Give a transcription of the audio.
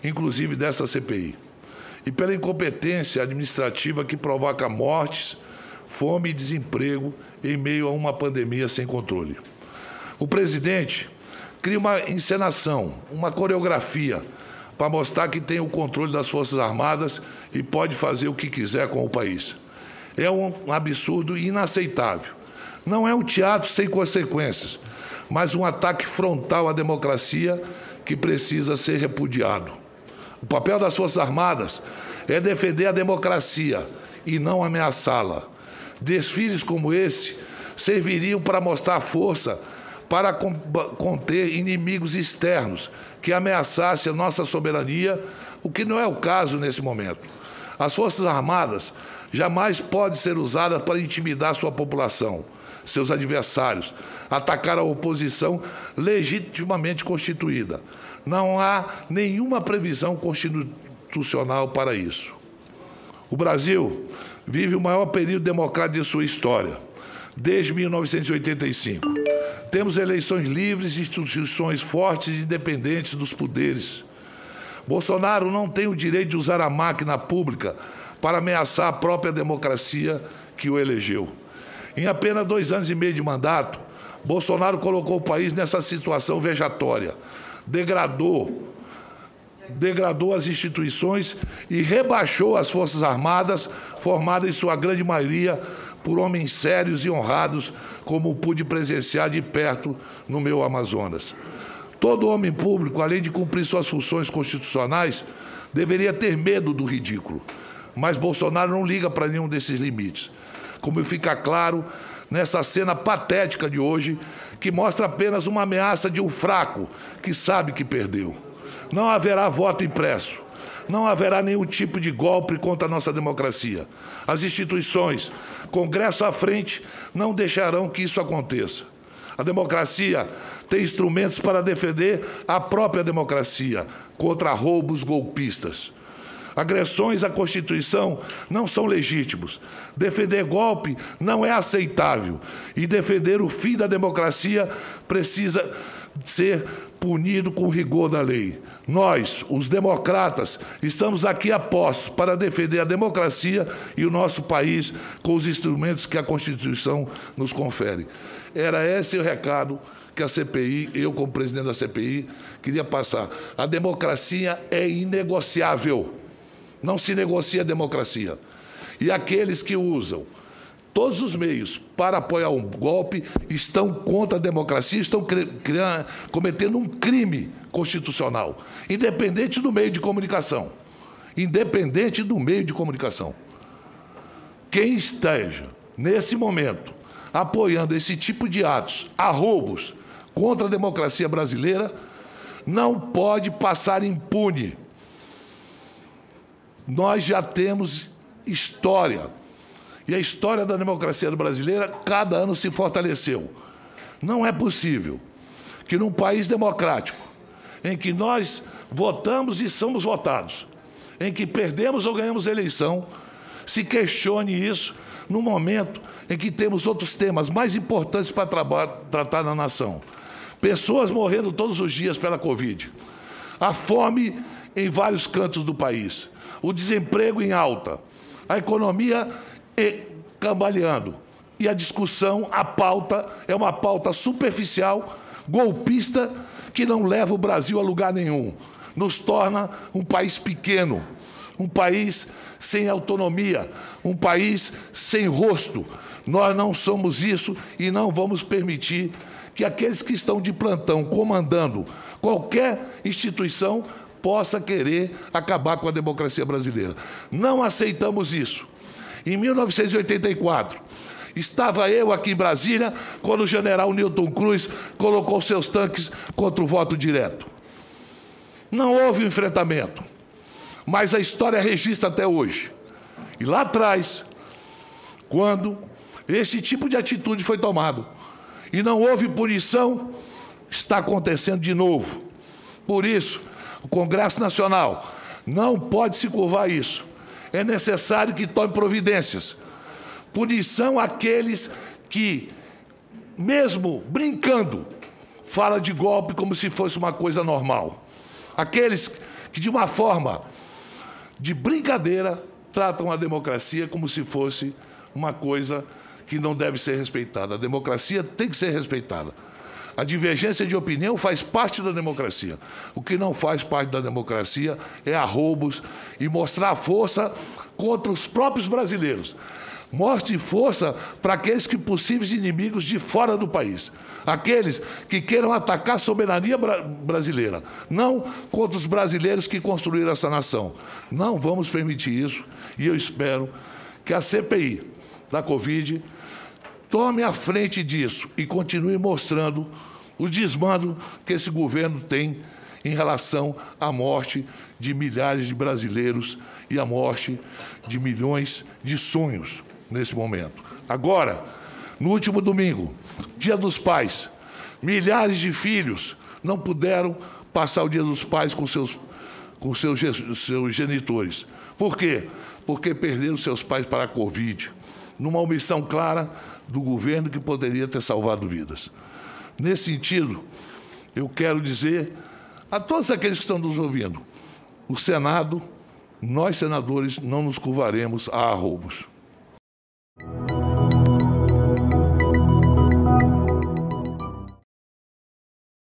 inclusive desta CPI, e pela incompetência administrativa que provoca mortes, fome e desemprego em meio a uma pandemia sem controle. O presidente cria uma encenação, uma coreografia, para mostrar que tem o controle das Forças Armadas e pode fazer o que quiser com o país. É um absurdo inaceitável. Não é um teatro sem consequências, mas um ataque frontal à democracia que precisa ser repudiado. O papel das Forças Armadas é defender a democracia e não ameaçá-la. Desfiles como esse serviriam para mostrar força para conter inimigos externos que ameaçassem a nossa soberania, o que não é o caso nesse momento. As Forças Armadas jamais podem ser usadas para intimidar sua população, seus adversários, atacar a oposição legitimamente constituída. Não há nenhuma previsão constitucional para isso. O Brasil vive o maior período democrático de sua história, desde 1985. Temos eleições livres e instituições fortes e independentes dos poderes. Bolsonaro não tem o direito de usar a máquina pública para ameaçar a própria democracia que o elegeu. Em apenas 2 anos e meio de mandato, Bolsonaro colocou o país nessa situação vejatória, degradou as instituições e rebaixou as Forças Armadas, formadas em sua grande maioria por homens sérios e honrados, como pude presenciar de perto no meu Amazonas. Todo homem público, além de cumprir suas funções constitucionais, deveria ter medo do ridículo. Mas Bolsonaro não liga para nenhum desses limites. Como fica claro nessa cena patética de hoje, que mostra apenas uma ameaça de um fraco que sabe que perdeu. Não haverá voto impresso. Não haverá nenhum tipo de golpe contra a nossa democracia. As instituições, Congresso à frente, não deixarão que isso aconteça. A democracia tem instrumentos para defender a própria democracia contra roubos golpistas. Agressões à Constituição não são legítimos. Defender golpe não é aceitável. E defender o fim da democracia precisa ser punido com rigor da lei. Nós, os democratas, estamos aqui a postos para defender a democracia e o nosso país com os instrumentos que a Constituição nos confere. Era esse o recado que a CPI, eu como presidente da CPI, queria passar. A democracia é inegociável. Não se negocia a democracia. E aqueles que usam todos os meios para apoiar um golpe estão contra a democracia, estão cometendo um crime constitucional, independente do meio de comunicação. Independente do meio de comunicação. Quem esteja, nesse momento, apoiando esse tipo de atos, arroubos, contra a democracia brasileira, não pode passar impune. Nós já temos história. E a história da democracia brasileira, cada ano se fortaleceu. Não é possível que num país democrático, em que nós votamos e somos votados, em que perdemos ou ganhamos eleição, se questione isso no momento em que temos outros temas mais importantes para tratar na nação. Pessoas morrendo todos os dias pela Covid. A fome em vários cantos do país. O desemprego em alta. A economia cambaleando. E a discussão, a pauta, é uma pauta superficial, golpista, que não leva o Brasil a lugar nenhum. Nos torna um país pequeno, um país sem autonomia, um país sem rosto. Nós não somos isso e não vamos permitir que aqueles que estão de plantão comandando qualquer instituição possa querer acabar com a democracia brasileira. Não aceitamos isso. Em 1984, estava eu aqui em Brasília quando o general Newton Cruz colocou seus tanques contra o voto direto. Não houve um enfrentamento, mas a história registra até hoje. E lá atrás, quando esse tipo de atitude foi tomado e não houve punição, está acontecendo de novo. Por isso, o Congresso Nacional não pode se curvar a isso. É necessário que tome providências. Punição àqueles que, mesmo brincando, fala de golpe como se fosse uma coisa normal. Aqueles que, de uma forma de brincadeira, tratam a democracia como se fosse uma coisa que não deve ser respeitada. A democracia tem que ser respeitada. A divergência de opinião faz parte da democracia. O que não faz parte da democracia é arroubos e mostrar força contra os próprios brasileiros. Mostre força para aqueles que possíveis inimigos de fora do país. Aqueles que queiram atacar a soberania brasileira. Não contra os brasileiros que construíram essa nação. Não vamos permitir isso. E eu espero que a CPI da Covid tome a frente disso e continue mostrando o desmando que esse governo tem em relação à morte de milhares de brasileiros e à morte de milhões de sonhos nesse momento. Agora, no último domingo, Dia dos Pais, milhares de filhos não puderam passar o Dia dos Pais com seus genitores. Por quê? Porque perderam seus pais para a Covid, numa omissão clara do governo que poderia ter salvado vidas. Nesse sentido, eu quero dizer a todos aqueles que estão nos ouvindo, o Senado, nós senadores, não nos curvaremos a arroubos.